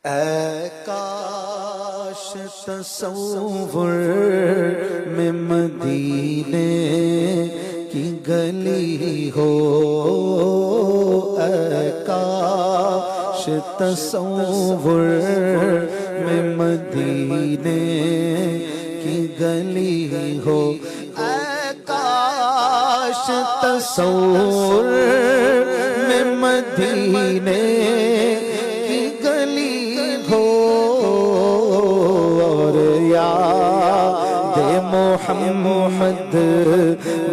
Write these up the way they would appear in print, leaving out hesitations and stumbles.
اے کاش تصور میں مدینے کی گلی ہو، اے کاش تصور میں مدینے کی گلی ہو، اے کاش تصور میں مدینے کی گلی ہو، اور یاد محمد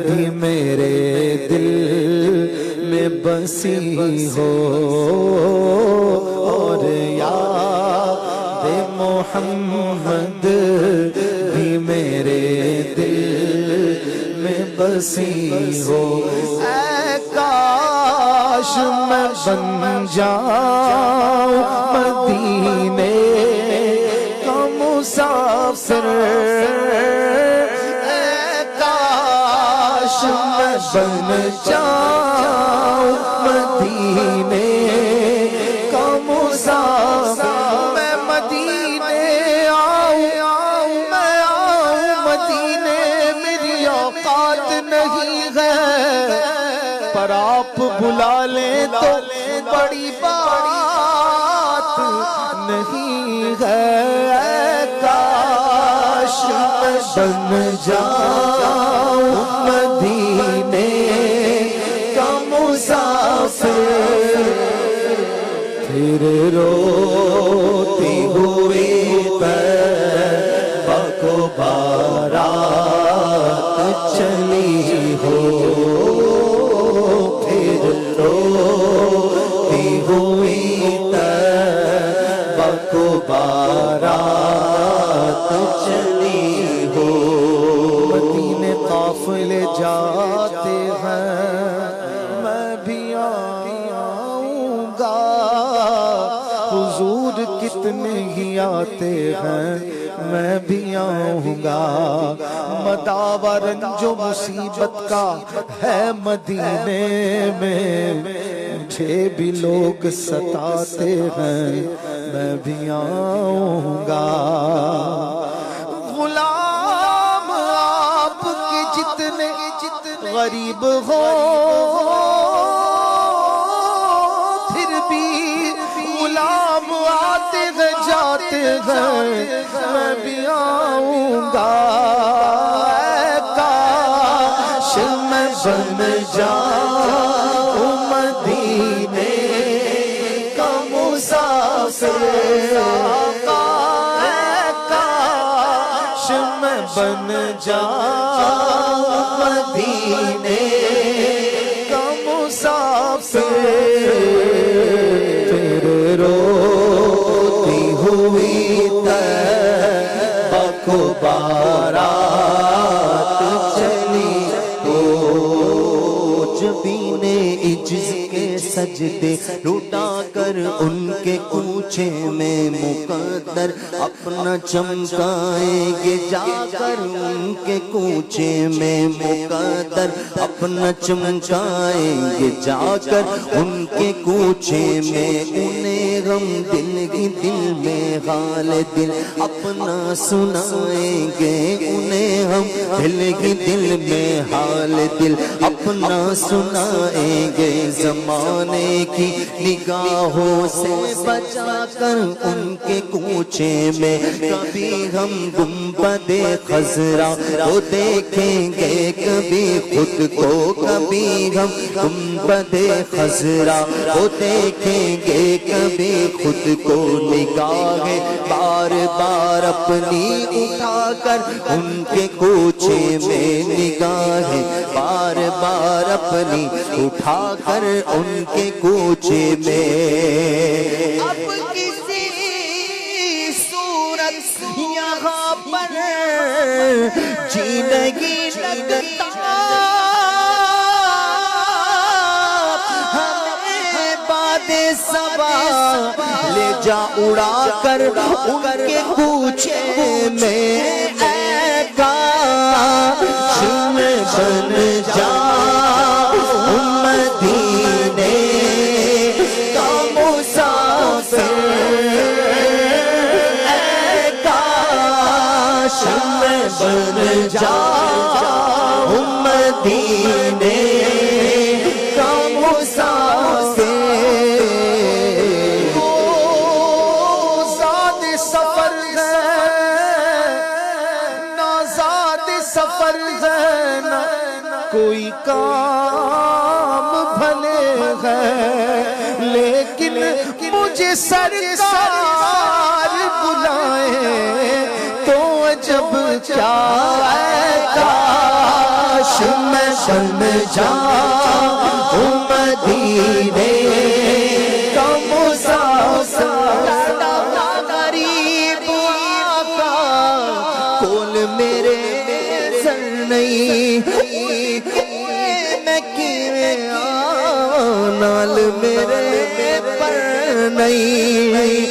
بھی میرے دل میں بسی ہو، اور یاد محمد بھی میرے دل میں بسی ہو، اے کاش میں بن جاؤں مدینے کا مسافر، اے کاش میں بن جاؤں مدینے کا مسافر، میں مدینے آؤں، میں آؤں مدینے، میری اوقات نہیں ہے، پر آپ بلا لیں تو بڑی بات نہیں ہے، اے کاش میں بن جاؤں مدینے کا مسافر، پھر روتی ہوئی طیبہ کو بارات چلی ہو، پھر روتی ہوئی طیبہ کو بارات چلی ہو، مدینے قافلے جاتے ہیں، میں بھی آؤں گا، حضور کتنے ہی آتے ہیں، میں بھی آؤں گا، مداوا رنج و مصیبت کا ہے مدینے میں، مجھے بھی لوگ ستاتے ہیں، میں بھی آؤں گا، غلام آپ کے جتنے غریب ہو، پھر بھی غلام آتے ہیں جاتے ہیں، میں بھی آؤں گا، اے کاش میں بن جاؤں مدینے کا مسافر، اے کاش میں بن جاؤں مدینے کا مسافر، پھر روتی ہوئی طیبہ کو بارات چلی ہو، جبین عجز کے سجدے لٹا کر ان کے کوچے میں مقدر اپنا چمکائیں گے، جا کر ان کے کوچے میں مقدر اپنا چمکائیں گے، جا کر ان کے کوچے میں، انہیں غم دل کی دل میں حال دل اپنا سنائیں گے، انہیں ہم دل کی دل میں حال دل اپنا سنائیں گے، زمانے کی نگاہوں سے بچا کر ان کے کوچے میں، کبھی ہم گنبد خضرا کو دیکھیں گے، کبھی خود کو، کبھی ہم گنبد خضرا کو دیکھیں گے، کبھی خود کو، نگاہیں بار بار اپنی اٹھا کر ان کے کوچے میں، نگاہیں بار بار اپنی اٹھا کر ان کے کوچے میں، اب کسی صورت یہاں پر جی نہیں لگتا، ہمیں باد صبا لے جا اڑا کر ان کے کوچے میں، اے کاش میں بن جاؤں مدینے کا مسافر، بن جاؤں مدینے کا مسافر سفر ہے نہ کوئی کام بھلے ہے، لیکن مجھے سرکار بلائے تو عجب کیا ہے، کاش میں بن جاؤں مدینے کا مسافر۔ غریب آقا کول میرے میں کیویں نال میرے پر نہیں،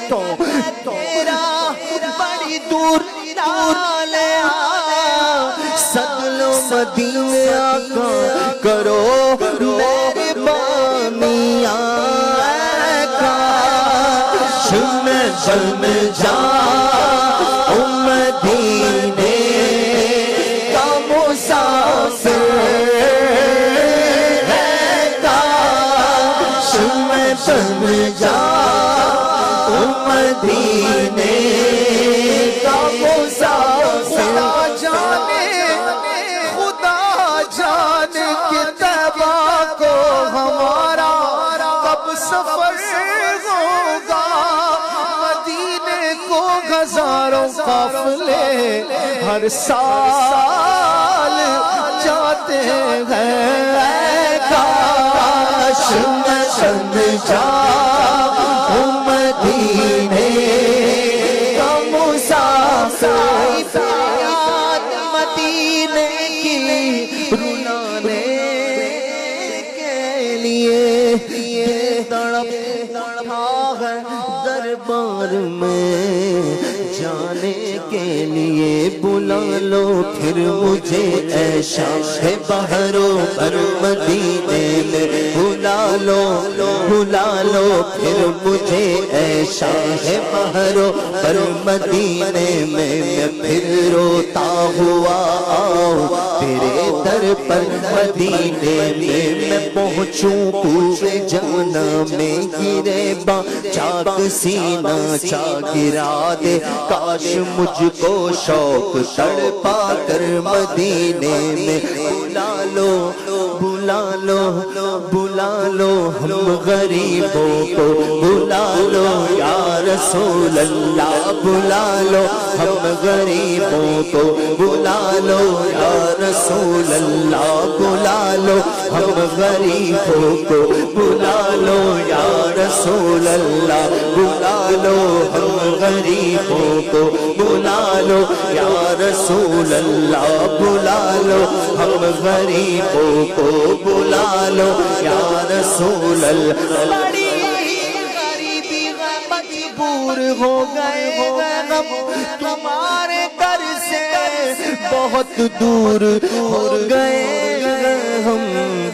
تو تیرا بڑی دور لے سگلو مدینے آقا کرو مہربانی، کاش میں بن جاؤں مدینے کا مسافر، کاش میں بن جاؤں مدینے کا مسافر۔ خدا جانے کہ طیبہ کو ہمارا کب سفر ہوگا، مدینے کو ہزاروں قافلے ہر سال جاتے ہیں، کاش میں بن جاؤں مدینے کا مسافر۔ مدینے کی رلانے کے لیے تڑپتا ہے دربار میں جانے کے لیے، بلا لو پھر مجھے اے شاہ بحر و بر مدینے میں، بلا لو پھر مجھے اے شاہ بحر و بر مدینے میں، میں پھر روتا ہوا آؤں تیرے در پر مدینے میں، میں پہنچوں پورے جانا میں گرے با چاک سینہ چا گرا دے، کاش مجھ کو شوق تڑپا کر مدینے میں، بلا لو ہم غریبوں کو، بلا لو یا رسول اللہ، بلا لو ہم غریبوں کو، بلا لو یا رسول اللہ، بلا لو ہم غریبوں کو، بلا لو یا رسول اللہ، بلا لو ہم غریبوں کو، بلا لو یا رسول اللہ، بلا لو ہم غریبوں کو، بلا لو یا رسول اللہ۔ بڑی غریبی مجبور ہو گئے ہم تمہارے در سے بہت دور ہو گئے ہم،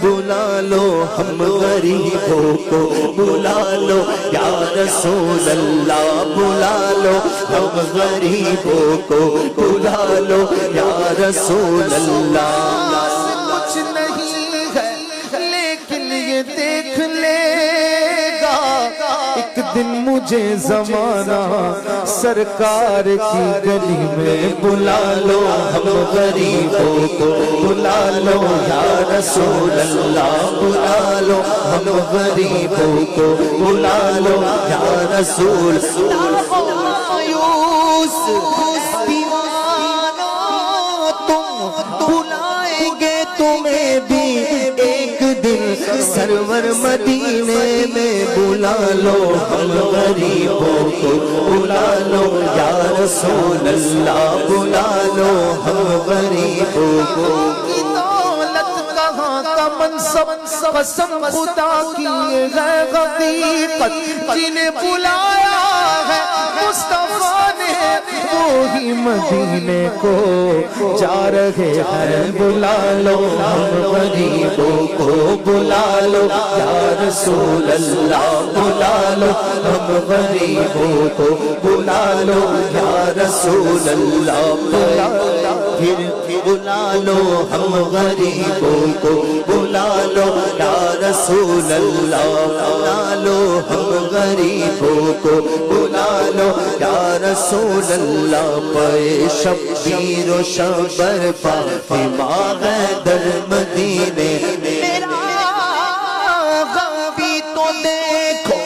بلا لو ہم غریبوں کو، بلا لو یا رسول اللہ، بلا لو ہم غریبوں کو، بلا لو یا رسول اللہ۔ کچھ نہیں ہے لیکن یہ دیکھ لے گا ایک دن مجھے زمانہ سرکار کی گلی میں، بلا لو ہم غریبوں کو، بلا لو یا رسول اللہ، بلا لو ہم غریبوں کو، بلا لو یا رسول اللہ۔ تم بلائیں گے تمہیں بھی ایک دن سرور مدینے میں، بلا لو ہم غریبوں کو، بلا لو یا رسول اللہ، بلا لو ہم غریبوں کو۔ دولت کہاں کا منصب قسم خدا کی ہے حقیقت، جنہیں بلایا ہے مصطفیٰ نے وہی مدینے کو جا رہے ہیں، بلا لو ہم غریبوں کو، بلا لو یا رسول اللہ، بلا لو ہم غریبوں کو، بلا لو یا رسول اللہ، بلا لو پھر بلا لو ہم غریبوں کو، بلا لو یا رسول اللہ، بلا لو ہم غریبوں کو، بلا لو یا رسول اللہ، پے شبیر و شبر فاطمہ حیدر مدینے، میرا غم بھی تو دیکھو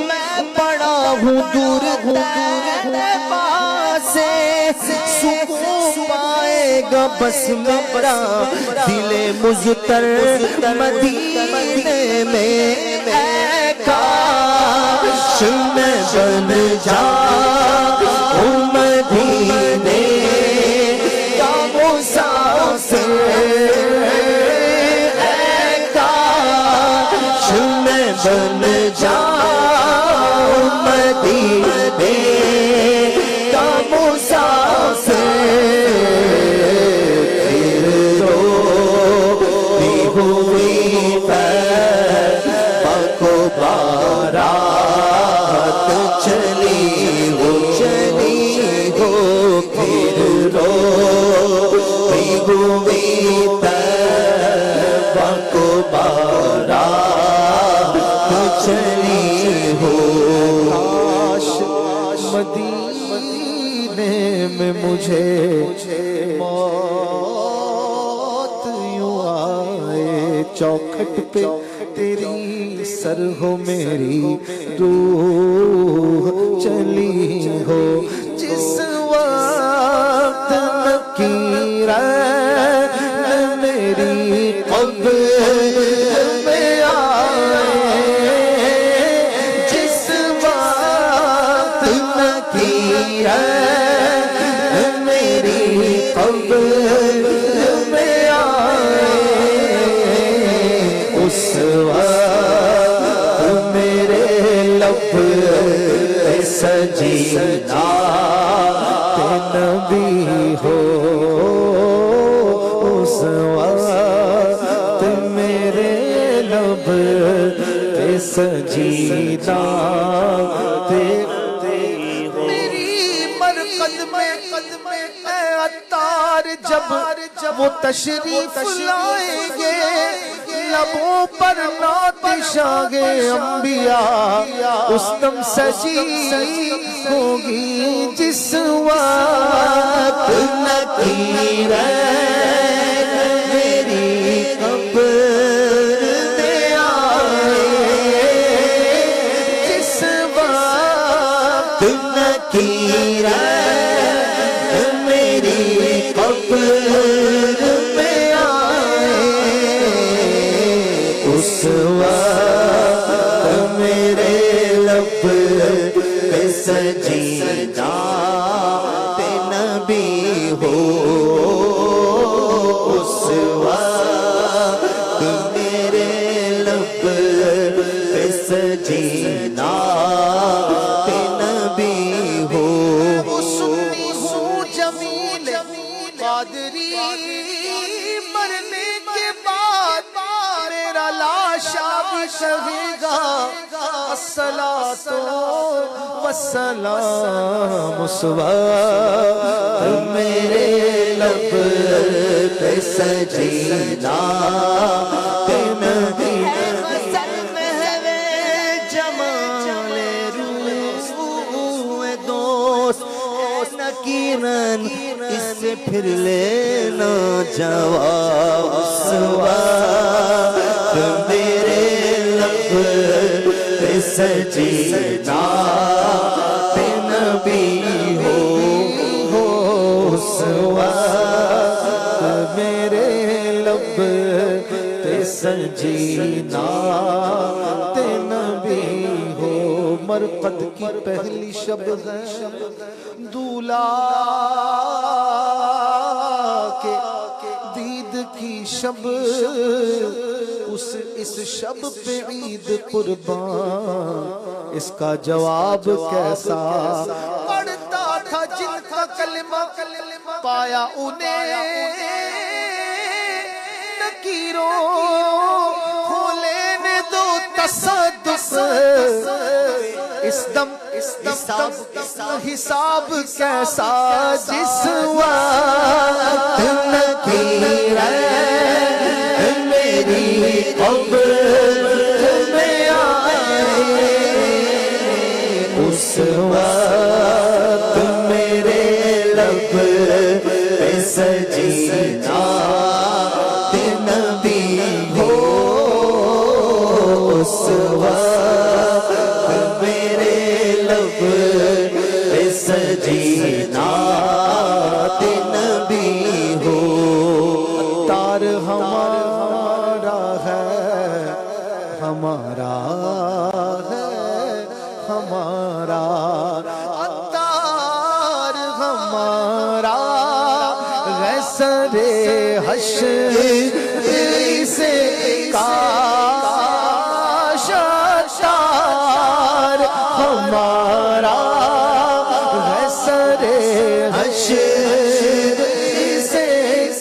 میں پڑا ہوں دور طیبہ سے، سکون پائے گا بس میرا دل مضطر مدینے میں، اے کاش میں بن جاؤں مدینے کا مسافر، اے کاش میں بن جاؤں مدینے کا مسافر، مدینے میں مجھے موت یوں آئے، چوکھٹ پہ تیری سر ہو میری روح چلی ہو، جس وقت نکیر میری قبر میں آئے، جس وقت نکیر میری قبر میں آئے، اس وقت میرے لب پہ سجیدہ نبی ہو، اس وقت میرے لب پہ سجیدہ میری مرقد میں اے عطار جب وہ تشریف لائیں گے، لبوں پر نعت شاہ انبیاء اس دم سجی ہوگی، جس وقت نکیر میری قبر میں آئے، جس وقت نکیر میری قبر میں آئے، اس وقت میرے لب پہ سجیدہ نبی ہو، اس وقت میرے لب پہ سجیدہ نبی ہو، سنی ہوں جمیل قادری مرنے کے بعد میرا لاشا بھی کہے گا الصلاۃ والسلام، اس وقت میرے لب پہ سجیدہ نبی، جمال روح دوست نکیرن اس سے پھر لینا جواب، اس وقت میرے لب پہ سجیدہ نبی ہو، اس وقت میرے لب پہ سجیدہ نبی ہو، مرقد کی پہلی شب ہے، دولہا کے دید کی شب، اس شب پہ عید قربان، اس کا جواب کیسا پڑتا تھا جن کلمہ پایا انہیں نکیروں کو لینے دو تصدق اس دم حساب کیسا جس وقت نکیر میری قبر میں آئے اس وقت میرے لب پہ سجیدہ نبی ہو اس وقت میرے لب پہ سجیدہ نبی ہو تار ہمارا ہے ہمارا ہے ہمارا عطار ہمارا غسر حشر سے کاش عطار ہمارا غسر حشر سے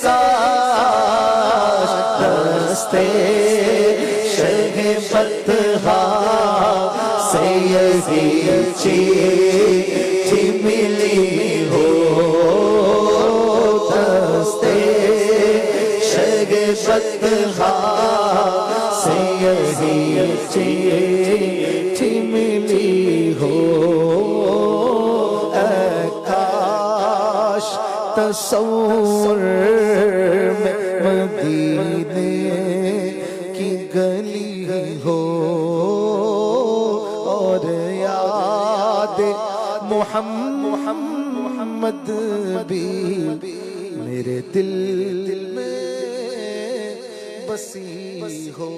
کاش دستے شہ بطحا سے یہی چیٹھی ملی ہو دستے شہ بطحا سے یہی چیٹھی ملی ہو اے کاش تصور میں مدینے کی گلی ہو اور یاد محمد بھی میرے دل میں بسی ہو